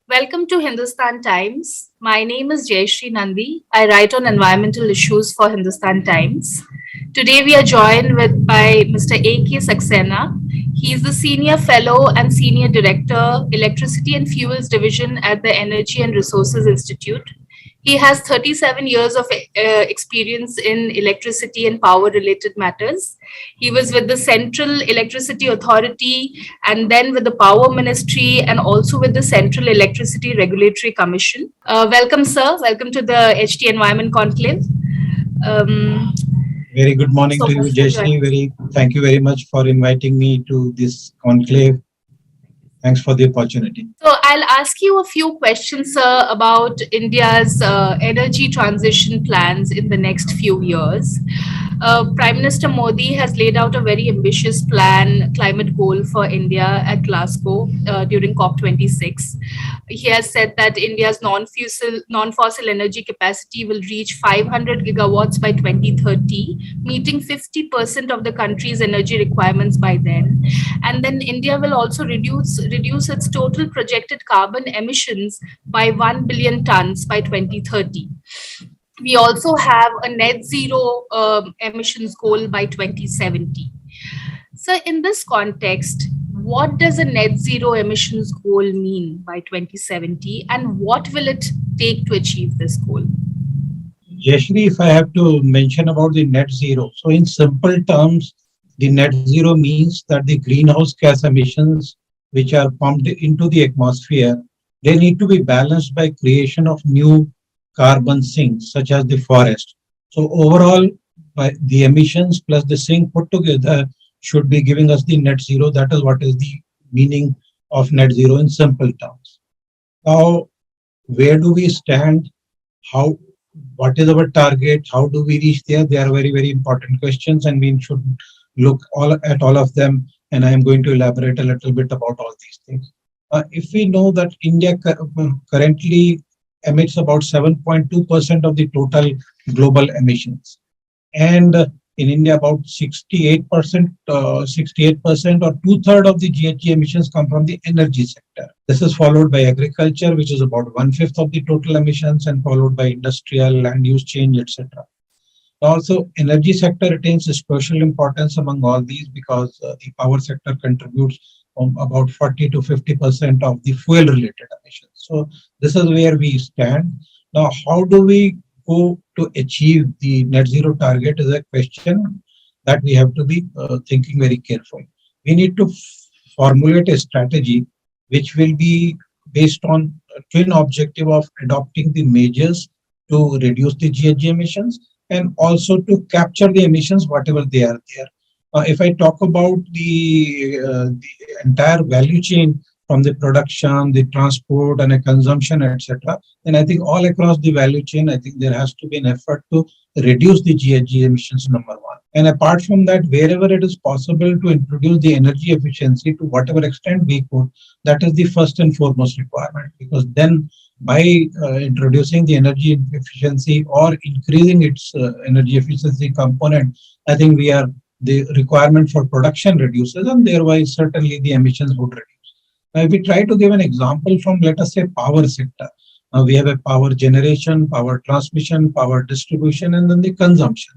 Welcome to Hindustan Times. My name is Jayashree Nandi. I write on environmental issues for Hindustan Times. Today we are joined by Mr. A.K. Saxena. He is the Senior Fellow and Senior Director, Electricity and Fuels Division at the Energy and Resources Institute. He has 37 years of experience in electricity and power related matters. He was with the Central Electricity Authority and then with the Power Ministry and also with the Central Electricity Regulatory Commission. Welcome, sir. Welcome to the HT Environment Conclave. Um, Very good Thank you morning so to you, much for joining. Jayashree. Thank you very much for inviting me to this conclave. Thanks for the opportunity. So I'll ask you a few questions, sir, about India's energy transition plans in the next few years. Prime Minister Modi has laid out a very ambitious plan, climate goal for India at Glasgow during COP26. He has said that India's non-fossil energy capacity will reach 500 gigawatts by 2030, meeting 50% of the country's energy requirements by then. And then India will also reduce its total projected carbon emissions by 1 billion tons by 2030. We also have a net zero emissions goal by 2070. So, in this context, what does a net zero emissions goal mean by 2070, and what will it take to achieve this goal? Jayashree, if I have to mention about the net zero, so in simple terms, the net zero means that the greenhouse gas emissions which are pumped into the atmosphere, they need to be balanced by creation of new carbon sinks, such as the forest. So overall, by the emissions plus the sink put together should be giving us the net zero. That is what is the meaning of net zero in simple terms. Now, where do we stand? How, what is our target? How do we reach there? They are very, very important questions, and we should look all of them. And I am going to elaborate a little bit about all these things. If we know that India currently emits about 7.2% of the total global emissions, and in India about 68% or two-thirds of the GHG emissions come from the energy sector. This is followed by agriculture, which is about one-fifth of the total emissions, and followed by industrial, land use change, etc. Also, energy sector retains a special importance among all these because the power sector contributes about 40 to 50% of the fuel-related emissions. So this is where we stand. Now, how do we go to achieve the net zero target is a question that we have to be thinking very carefully. We need to formulate a strategy which will be based on a twin objective of adopting the measures to reduce the GHG emissions and also to capture the emissions whatever they are there. If I talk about the entire value chain from the production, the transport, and the consumption, etc., then I think all across the value chain, I think there has to be an effort to reduce the GHG emissions, number one. And apart from that, wherever it is possible to introduce the energy efficiency to whatever extent we could, that is the first and foremost requirement, because then by introducing the energy efficiency or increasing its energy efficiency component, I think the requirement for production reduces, and thereby certainly the emissions would reduce. Now, if we try to give an example from, let us say, power sector, we have a power generation, power transmission, power distribution, and then the consumption.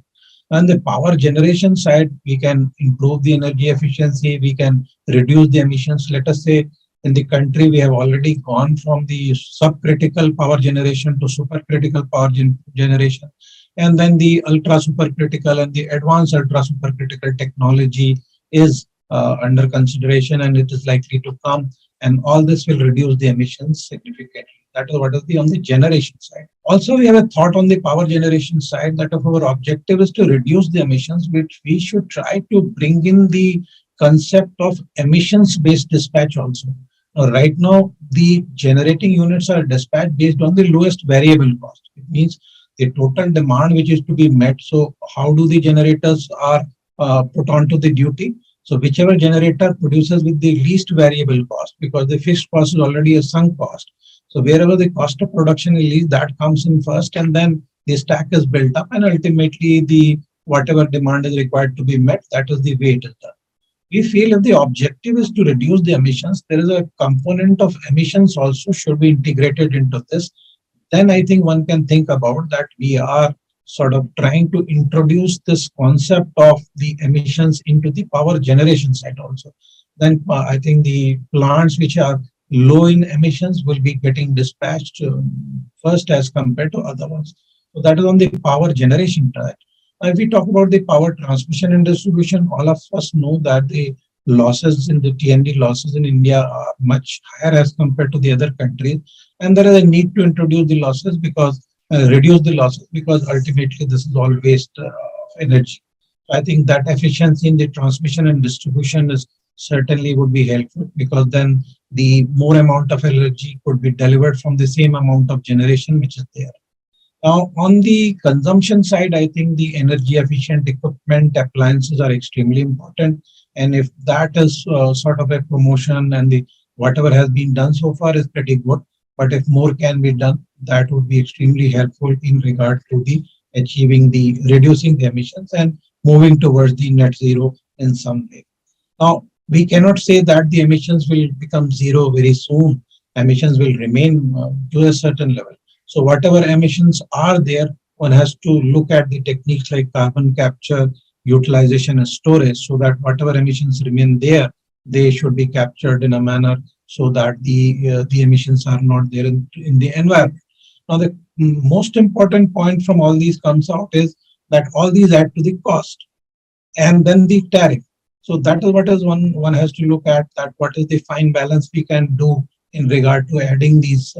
On the power generation side, we can improve the energy efficiency, we can reduce the emissions. Let us say in the country, we have already gone from the subcritical power generation to supercritical power generation. And then the ultra supercritical and the advanced ultra supercritical technology is under consideration, and it is likely to come. And all this will reduce the emissions significantly. That is what is on the generation side. Also, we have a thought on the power generation side that if our objective is to reduce the emissions, which we should try to bring in the concept of emissions-based dispatch also. Right now, the generating units are dispatched based on the lowest variable cost. It means the total demand which is to be met. So how do the generators are put onto the duty? So whichever generator produces with the least variable cost, because the fixed cost is already a sunk cost. So wherever the cost of production is least, that comes in first, and then the stack is built up, and ultimately the whatever demand is required to be met, that is the way it is done. We feel if the objective is to reduce the emissions, there is a component of emissions also should be integrated into this. Then I think one can think about that we are sort of trying to introduce this concept of the emissions into the power generation side also. Then I think the plants which are low in emissions will be getting dispatched first as compared to other ones. So that is on the power generation side. If we talk about the power transmission and distribution, all of us know that the losses in the T&D losses in India are much higher as compared to the other countries, and there is a need to introduce the losses because reduce the losses because ultimately this is all waste of energy. I think that efficiency in the transmission and distribution is certainly would be helpful because then the more amount of energy could be delivered from the same amount of generation which is there. Now, on the consumption side, I think the energy efficient equipment appliances are extremely important. And if that is sort of a promotion and the whatever has been done so far is pretty good, but if more can be done, that would be extremely helpful in regard to the achieving the reducing the emissions and moving towards the net zero in some way. Now, we cannot say that the emissions will become zero very soon. Emissions will remain to a certain level. So whatever emissions are there, one has to look at the techniques like carbon capture, utilization and storage so that whatever emissions remain there, they should be captured in a manner so that the emissions are not there in the environment. Now, the most important point from all these comes out is that all these add to the cost and then the tariff. So that is what is one has to look at that what is the fine balance we can do in regard to adding these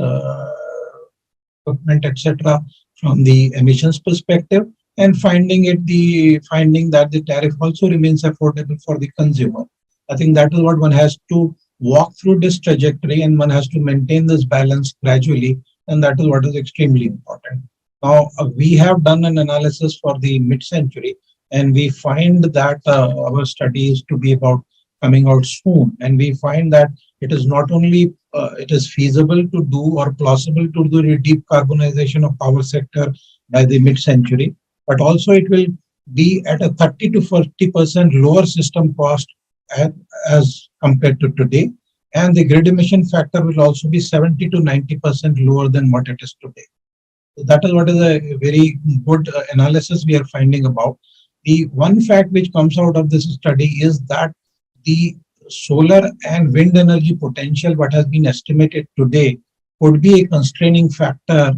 equipment, etc., from the emissions perspective, and finding that the tariff also remains affordable for the consumer. I think that is what one has to walk through this trajectory, and one has to maintain this balance gradually, and that is what is extremely important. Now, we have done an analysis for the mid-century, and we find that our study is to be about coming out soon, and we find that it is not only it is feasible to do or plausible to do the decarbonization of power sector by the mid-century, but also it will be at a 30 to 40% lower system cost as compared to today, and the grid emission factor will also be 70 to 90% lower than what it is today. So that is what is a very good analysis we are finding about. The one fact which comes out of this study is that the solar and wind energy potential, what has been estimated today, could be a constraining factor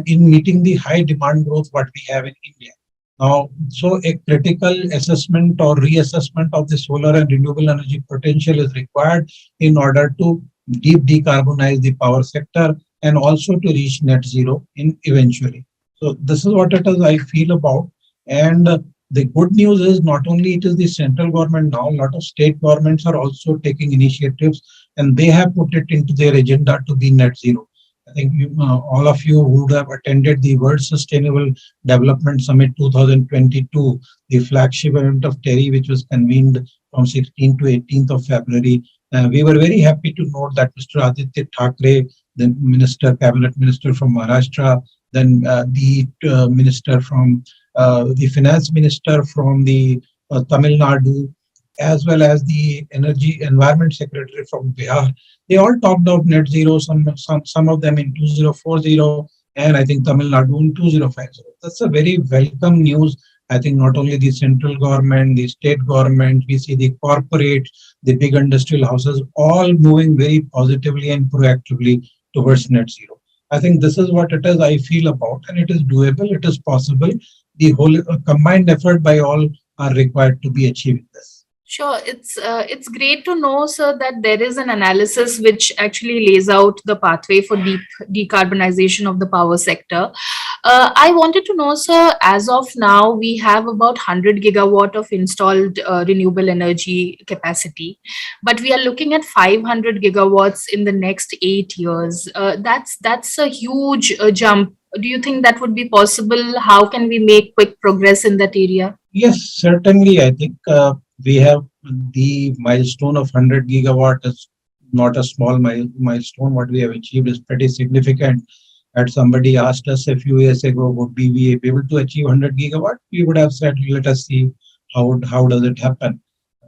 in meeting the high demand growth what we have in India. Now, so a critical assessment or reassessment of the solar and renewable energy potential is required in order to decarbonize the power sector and also to reach net zero in eventually. So this is what it is I feel about. And the good news is not only it is the central government now, a lot of state governments are also taking initiatives and they have put it into their agenda to be net zero. I think all of you who would have attended the World Sustainable Development Summit 2022, the flagship event of TERI, which was convened from 16th to 18th of February. We were very happy to note that Mr. Aditya Thackeray, the cabinet minister from Maharashtra, then the minister from the finance minister from the Tamil Nadu, as well as the energy environment secretary from Bihar. They all talked about net zero, some of them in 2040, and I think Tamil Nadu in 2050. That's a very welcome news. I think not only the central government, the state government, we see the corporate, the big industrial houses, all moving very positively and proactively towards net zero. I think this is what it is I feel about, and it is doable, it is possible. The whole combined effort by all are required to be achieving this. Sure, it's great to know, sir, that there is an analysis which actually lays out the pathway for decarbonization of the power sector. I wanted to know, sir, as of now, we have about 100 gigawatt of installed renewable energy capacity, but we are looking at 500 gigawatts in the next 8 years. That's a huge jump. Do you think that would be possible? How can we make quick progress in that area? Yes, certainly. I think we have the milestone of 100 gigawatt is not a small milestone. What we have achieved is pretty significant. Had somebody asked us a few years ago, would we be able to achieve 100 gigawatt? We would have said, let us see how does it happen.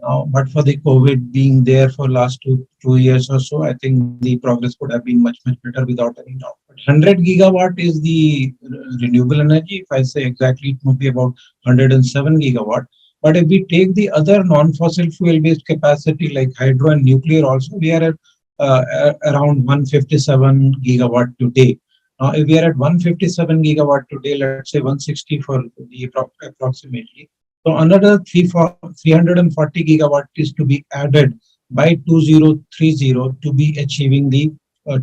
But for the COVID being there for last two years or so, I think the progress would have been much better without any doubt. But 100 gigawatt is the renewable energy. If I say exactly, it would be about 107 gigawatt. But if we take the other non-fossil fuel-based capacity like hydro and nuclear, also we are at around 157 gigawatt today. Now, if we are at 157 gigawatt today, let's say 160 for the approximately. So another 340 gigawatt is to be added by 2030 to be achieving the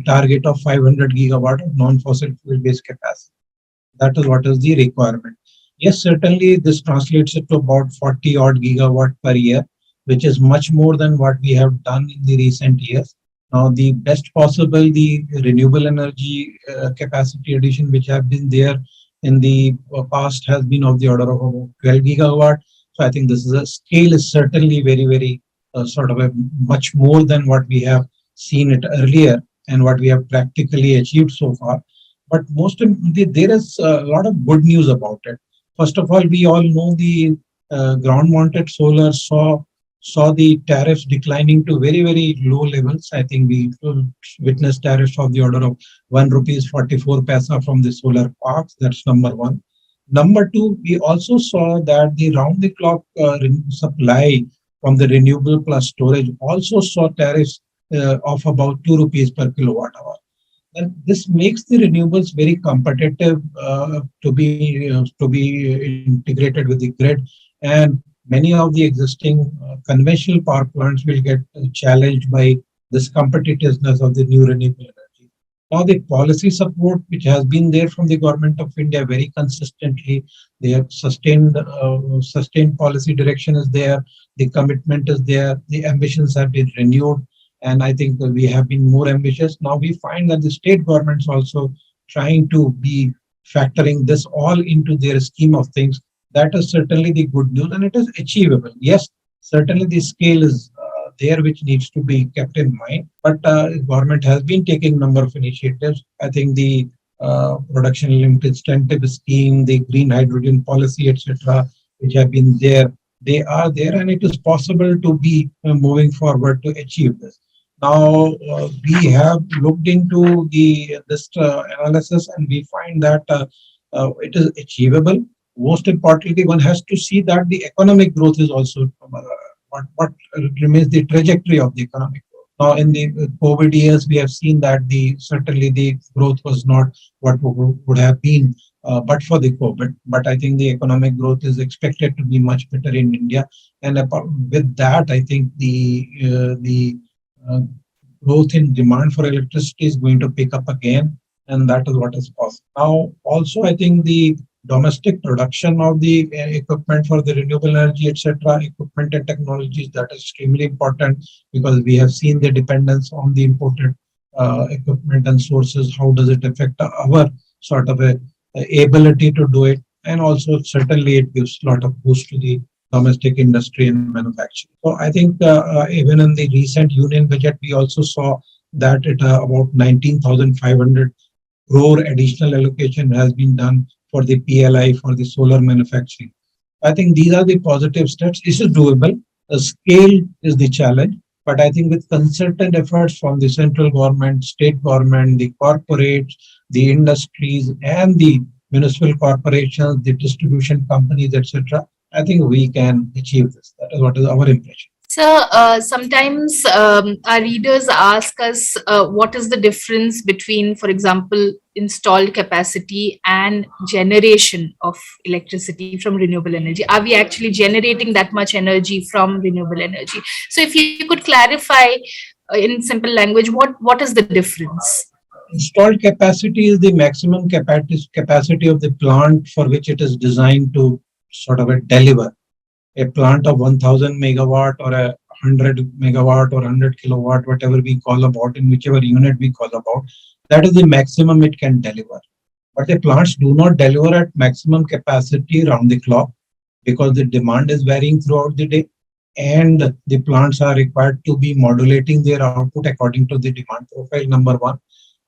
target of 500 gigawatt of non-fossil fuel-based capacity. That is what is the requirement. Yes, certainly this translates it to about 40 odd gigawatt per year, which is much more than what we have done in the recent years. Now, the best possible, the renewable energy capacity addition, which have been there in the past, has been of the order of about 12 gigawatt. So I think this is a scale is certainly very sort of a much more than what we have seen it earlier and what we have practically achieved so far. But most importantly, there is a lot of good news about it. First of all, we all know the ground-mounted solar saw the tariffs declining to very low levels. I think we witnessed tariffs of the order of 1 rupees 44 paisa from the solar parks. That's number one. Number two, we also saw that the round-the-clock supply from the renewable plus storage also saw tariffs of about 2 rupees per kilowatt hour. And this makes the renewables very competitive to be integrated with the grid, and many of the existing conventional power plants will get challenged by this competitiveness of the new renewable energy. Now, the policy support which has been there from the government of India very consistently, they have sustained policy direction is there, the commitment is there, the ambitions have been renewed, and I think that we have been more ambitious. Now we find that the state governments also trying to be factoring this all into their scheme of things. That is certainly the good news, and it is achievable. Yes, certainly the scale is there, which needs to be kept in mind. But government has been taking number of initiatives. I think the production linked incentive scheme, the green hydrogen policy, etc., which have been there, they are there, and it is possible to be moving forward to achieve this. Now, we have looked into the this analysis, and we find that it is achievable. Most importantly, one has to see that the economic growth is also what remains the trajectory of the economic growth. Now, in the COVID years, we have seen that the certainly the growth was not what would have been but for the COVID. But I think the economic growth is expected to be much better in India, and with that, I think the uh, growth in demand for electricity is going to pick up again, and that is what is possible. Now, also, I think the domestic production of the equipment for the renewable energy, etc., equipment and technologies, that is extremely important because we have seen the dependence on the imported equipment and sources. How does it affect our sort of a ability to do it? And also, certainly, it gives a lot of boost to the domestic industry and manufacturing. So I think even in the recent union budget, we also saw that it about 19,500 crore additional allocation has been done for the PLI for the solar manufacturing. I think these are the positive steps. This is doable. The scale is the challenge, but I think with concerted efforts from the central government, state government, the corporates, the industries, and the municipal corporations, the distribution companies, etc., I think we can achieve this. That is what is our impression. So sometimes our readers ask us what is the difference between, for example, installed capacity and generation of electricity from renewable energy. Are we actually generating that much energy from renewable energy? So if you could clarify in simple language, what is the difference? Installed capacity is the maximum capacity of the plant for which it is designed to sort of deliver. A plant of 1000 megawatt or a 100 megawatt or 100 kilowatt, whatever we call about, in whichever unit we call about, that is the maximum it can deliver. But the plants do not deliver at maximum capacity round the clock because the demand is varying throughout the day, and the plants are required to be modulating their output according to the demand profile, number one.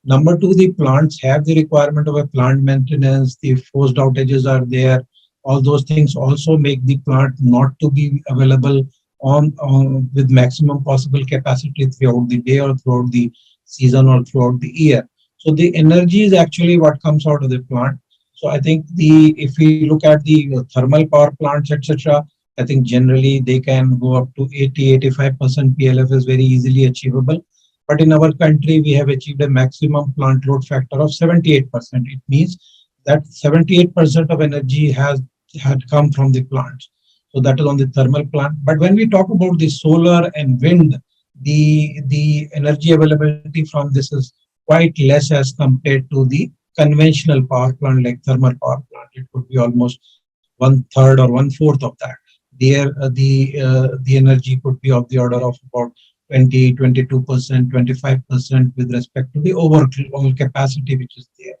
Number two, the plants have the requirement of a plant maintenance, the forced outages are there. All those things also make the plant not to be available on with maximum possible capacity throughout the day or throughout the season or throughout the year. So the energy is actually what comes out of the plant. So I think the if we look at the thermal power plants, etc., I think generally they can go up to 80-85% PLF is very easily achievable. But in our country, we have achieved a maximum plant load factor of 78%. It means that 78% of energy has had come from the plants. So that is on the thermal plant. But when we talk about the solar and wind, the energy availability from this is quite less as compared to the conventional power plant like thermal power plant. It could be almost one third or one fourth of that. There, the energy could be of the order of about 20, 22%, 25% with respect to the overall capacity which is there.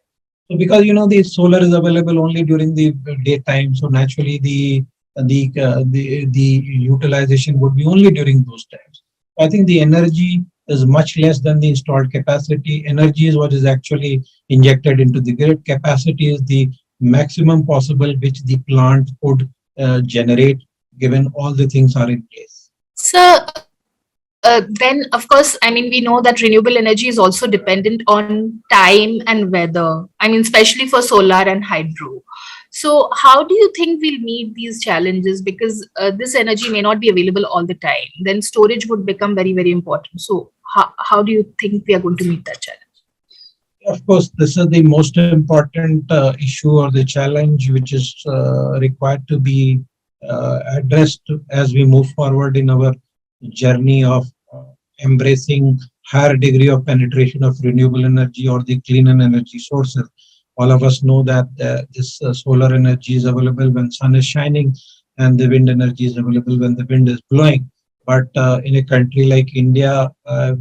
So because the solar is available only during the daytime, so naturally the utilization would be only during those times. I think the energy is much less than the installed capacity. Energy is what is actually injected into the grid. Capacity is the maximum possible which the plant could generate given all the things are in place. So then, of course, I mean, we know that renewable energy is also dependent on time and weather. I mean, especially for solar and hydro. So, how do you think we'll meet these challenges? Because this energy may not be available all the time. Then storage would become very, very important. So, how do you think we are going to meet that challenge? Of course, this is the most important issue or the challenge which is required to be addressed as we move forward in our journey of embracing higher degree of penetration of renewable energy or the clean energy sources. All of us know that this solar energy is available when sun is shining, and the wind energy is available when the wind is blowing. But in a country like India,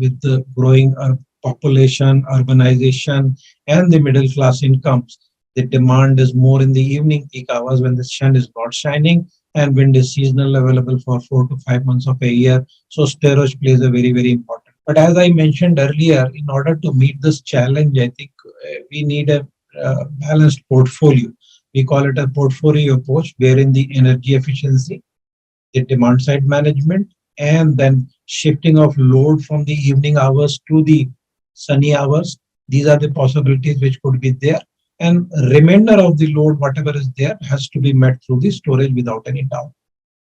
with the growing population, urbanization, and the middle class incomes, the demand is more in the evening peak hours when the sun is not shining and wind is seasonal, available for 4 to 5 months of a year. So storage plays a very, very important. But as I mentioned earlier, in order to meet this challenge, I think we need a balanced portfolio. We call it a portfolio approach, wherein the energy efficiency, the demand side management, and then shifting of load from the evening hours to the sunny hours. These are the possibilities which could be there. And remainder of the load, whatever is there, has to be met through the storage without any doubt.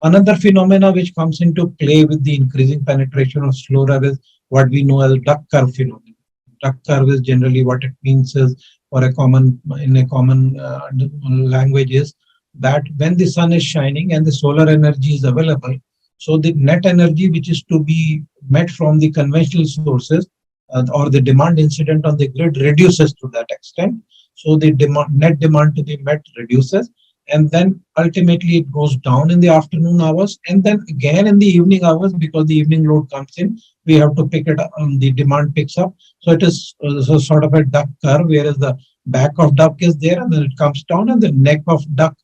Another phenomena which comes into play with the increasing penetration of solar is what we know as duck curve phenomenon. Duck curve is generally what it means is, for a common in a common language, is that when the sun is shining and the solar energy is available, so the net energy which is to be met from the conventional sources or the demand incident on the grid reduces to that extent. So the net demand to be met reduces, and then ultimately it goes down in the afternoon hours, and then again in the evening hours, because the evening load comes in, we have to pick it up, the demand picks up. So it is so sort of a duck curve, whereas the back of duck is there and then it comes down, and the neck of duck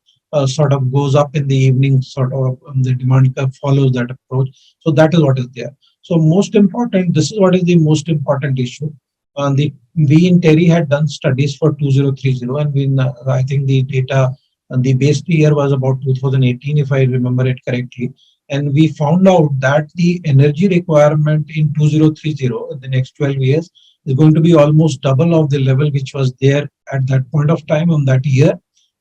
sort of goes up in the evening, sort of the demand curve follows that approach. So that is what is there. So most important, this is what is the most important issue. We in TERI had done studies for 2030, and I think the data, the base year was about 2018, if I remember it correctly. And we found out that the energy requirement in 2030, in the next 12 years, is going to be almost double of the level which was there at that point of time on that year,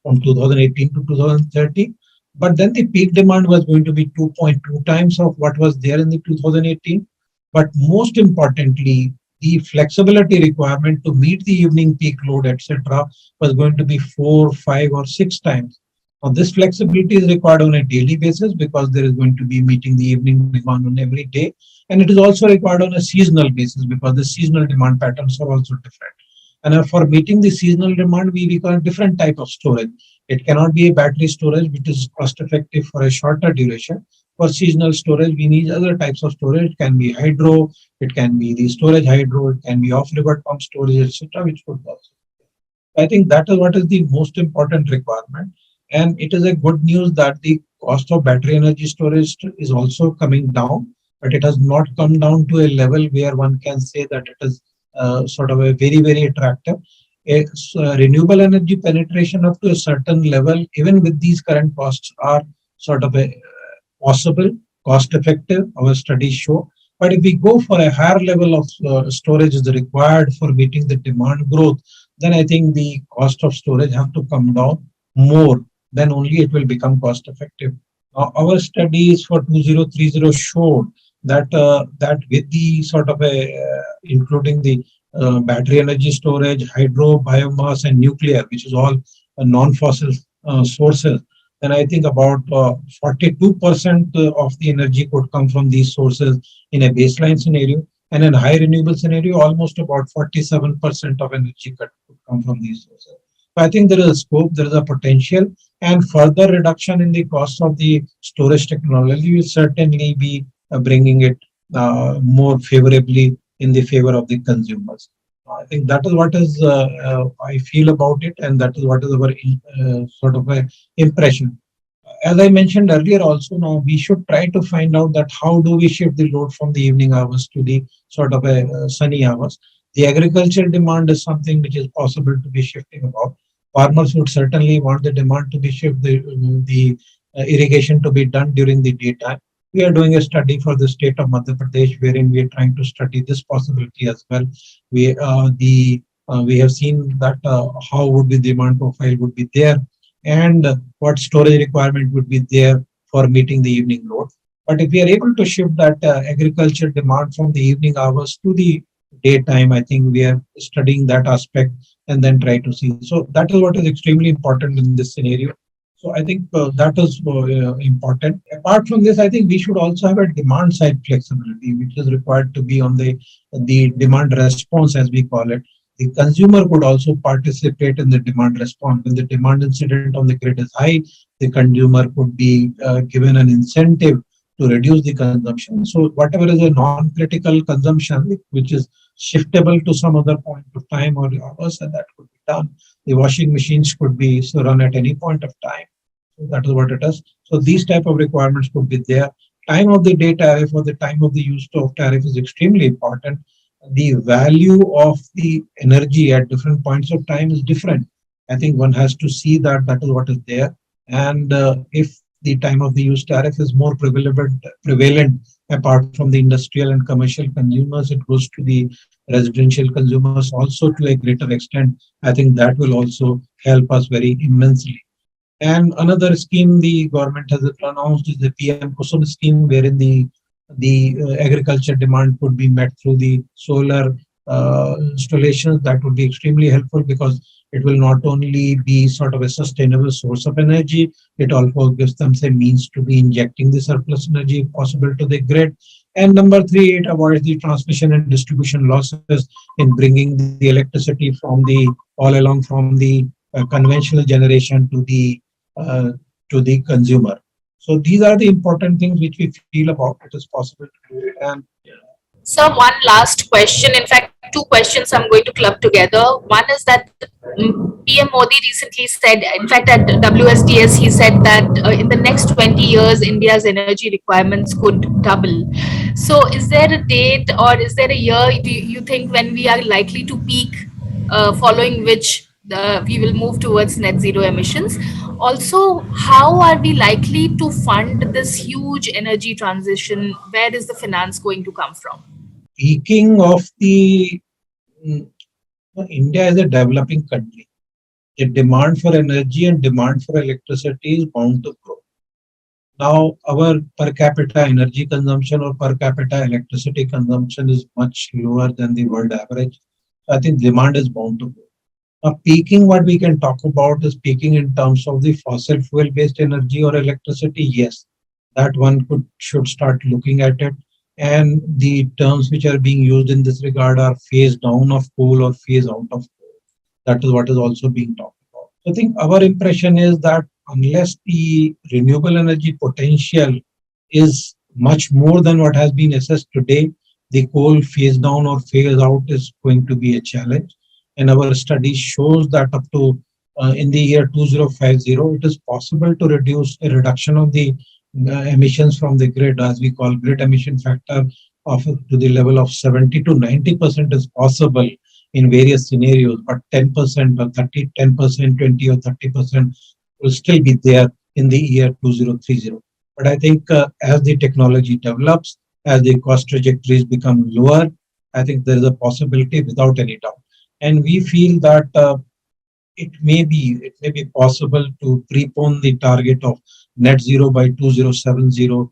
from 2018 to 2030. But then the peak demand was going to be 2.2 times of what was there in the 2018. But most importantly, the flexibility requirement to meet the evening peak load, etc., was going to be 4, 5, or 6 times. Now, this flexibility is required on a daily basis because there is going to be meeting the evening demand on every day. And it is also required on a seasonal basis because the seasonal demand patterns are also different. And for meeting the seasonal demand, we require different type of storage. It cannot be a battery storage, which is cost effective for a shorter duration. For seasonal storage, we need other types of storage. It can be hydro, it can be the storage hydro, it can be off river pump storage, etc., which could also. I think that is what is the most important requirement. And it is a good news that the cost of battery energy storage is also coming down, but it has not come down to a level where one can say that it is sort of a very, very attractive. Renewable energy penetration up to a certain level, even with these current costs, are sort of a possible, cost effective, our studies show. But if we go for a higher level of storage is required for meeting the demand growth, then I think the cost of storage have to come down more. Then only it will become cost effective. Our studies for 2030 showed that with the sort of a including the battery energy storage, hydro, biomass, and nuclear, which is all non-fossil sources, then I think about 42% of the energy could come from these sources in a baseline scenario. And in high renewable scenario, almost about 47% of energy could come from these sources. So I think there is a scope, there is a potential, and further reduction in the cost of the storage technology will certainly be bringing it more favorably in the favor of the consumers. I think that is what is I feel about it, and that is what is our sort of a impression. As I mentioned earlier, also now we should try to find out that how do we shift the load from the evening hours to the sort of a sunny hours. The agricultural demand is something which is possible to be shifting about. Farmers would certainly want the demand to be shifted, the irrigation to be done during the daytime. We are doing a study for the state of Madhya Pradesh, wherein we are trying to study this possibility as well. We have seen that how would the demand profile would be there, and what storage requirement would be there for meeting the evening load. But if we are able to shift that agriculture demand from the evening hours to the daytime, I think we are studying that aspect and then try to see. So that is what is extremely important in this scenario. So I think that is important. Apart from this, I think we should also have a demand side flexibility, which is required to be on the demand response, as we call it. The consumer could also participate in the demand response. When the demand incident on the grid is high, the consumer could be given an incentive to reduce the consumption. So whatever is a non-critical consumption, which is shiftable to some other point of time or hours, and that could be done. The washing machines could be run at any point of time. So that is what it is. So these type of requirements could be there. Time of the day tariff or the time of the use of tariff is extremely important. The value of the energy at different points of time is different. I think one has to see that that is what is there. And if the time of the use tariff is more prevalent apart from the industrial and commercial consumers, it goes to the residential consumers also to a greater extent. I think that will also help us very immensely. And another scheme the government has announced is the PM Kusum scheme, wherein the agriculture demand could be met through the solar installations. That would be extremely helpful because it will not only be sort of a sustainable source of energy, it also gives them some means to be injecting the surplus energy if possible to the grid. And number three, it avoids the transmission and distribution losses in bringing the electricity from the all along from the conventional generation to the consumer. So these are the important things which we feel about it is possible to do it. And So one last question, in fact, two questions I'm going to club together. One is that PM Modi recently said, in fact, at WSTS, he said that in the next 20 years, India's energy requirements could double. So is there a date or is there a year do you think when we are likely to peak, following which we will move towards net zero emissions? Also, how are we likely to fund this huge energy transition? Where is the finance going to come from? speaking of the mm, India is a developing country. The demand for energy and demand for electricity is bound to grow. Now, our per capita energy consumption or per capita electricity consumption is much lower than the world average. So I think demand is bound to grow. Now, peaking, what we can talk about is peaking in terms of the fossil fuel based energy or electricity. Yes, that one could should start looking at it. And the terms which are being used in this regard are phase down of coal or phase out of coal. That is what is also being talked about. So I think our impression is that unless the renewable energy potential is much more than what has been assessed today, the coal phase down or phase out is going to be a challenge. And our study shows that up to in the year 2050, it is possible to reduce a reduction of the emissions from the grid, as we call grid emission factor, of to the level of 70 to 90% is possible in various scenarios, but 10% or 30, 10%, 20 or 30% will still be there in the year 2030. But I think as the technology develops, as the cost trajectories become lower, I think there is a possibility without any doubt. And we feel that it may be possible to prepone the target of net zero by 2070 to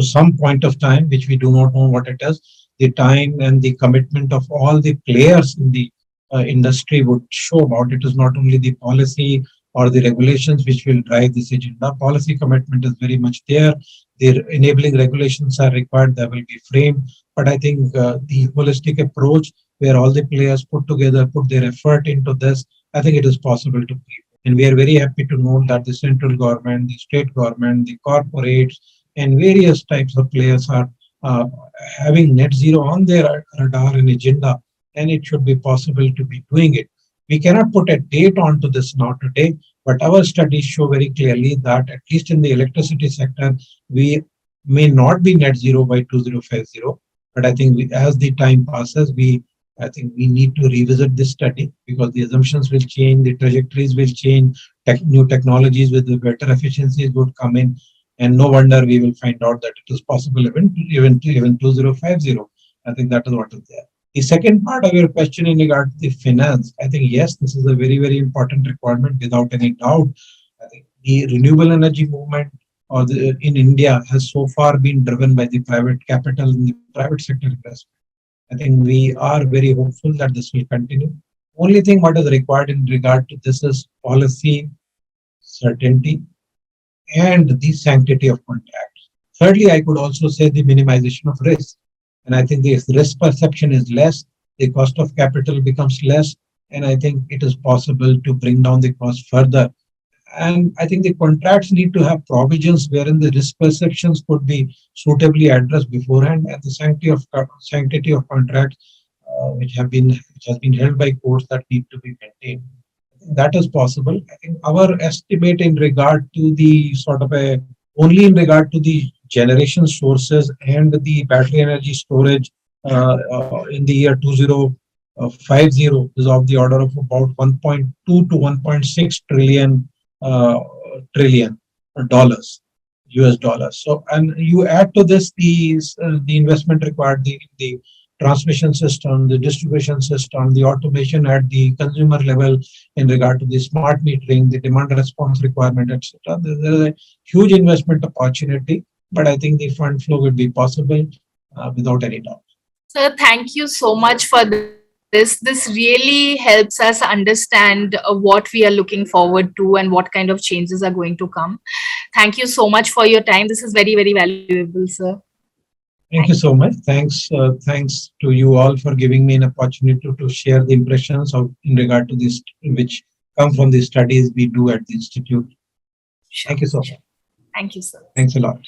some point of time, which we do not know what it is. The time and the commitment of all the players in the industry would show about it. Is not only the policy or the regulations which will drive this agenda. Policy commitment is very much there. The enabling regulations are required, they will be framed. But I think the holistic approach where all the players put together, put their effort into this, I think it is possible to keep. And we are very happy to know that the central government, the state government, the corporates, and various types of players are uh, having net zero on their radar and agenda, and it should be possible to be doing it. We cannot put a date onto this now today, but our studies show very clearly that at least in the electricity sector, we may not be net zero by 2050. But I think as the time passes, I think we need to revisit this study because the assumptions will change, the trajectories will change, new technologies with the better efficiencies would come in, and no wonder we will find out that it is possible even 2050. I think that is what is there. The second part of your question in regard to the finance, I think yes, this is a very important requirement without any doubt. I think the renewable energy movement in India has so far been driven by the private capital and the private sector investment. I think we are very hopeful that this will continue. Only thing what is required in regard to this is policy certainty and the sanctity of contracts. Thirdly, I could also say the minimization of risk. And I think the risk perception is less, the cost of capital becomes less, and I think it is possible to bring down the cost further. And I think the contracts need to have provisions wherein the risk perceptions could be suitably addressed beforehand, and the sanctity of contracts, which has been held by courts, that need to be maintained. That is possible. I think our estimate in regard to the sort of a only in regard to the generation sources and the battery energy storage in the year 2050 is of the order of about 1.2 to 1.6 uh, trillion dollars, US dollars. So, and you add to this the investment required, the transmission system, the distribution system, the automation at the consumer level in regard to the smart metering, the demand response requirement, etc. There is a huge investment opportunity, but I think the fund flow will be possible without any doubt. Sir, thank you so much for this. This really helps us understand what we are looking forward to and what kind of changes are going to come. Thank you so much for your time. This is very valuable, sir. Thank you so much. Thanks to you all for giving me an opportunity to share the impressions of in regard to this, which come from the studies we do at the institute. Sure, Thank you so sure. much. Thank you, sir. Thanks a lot.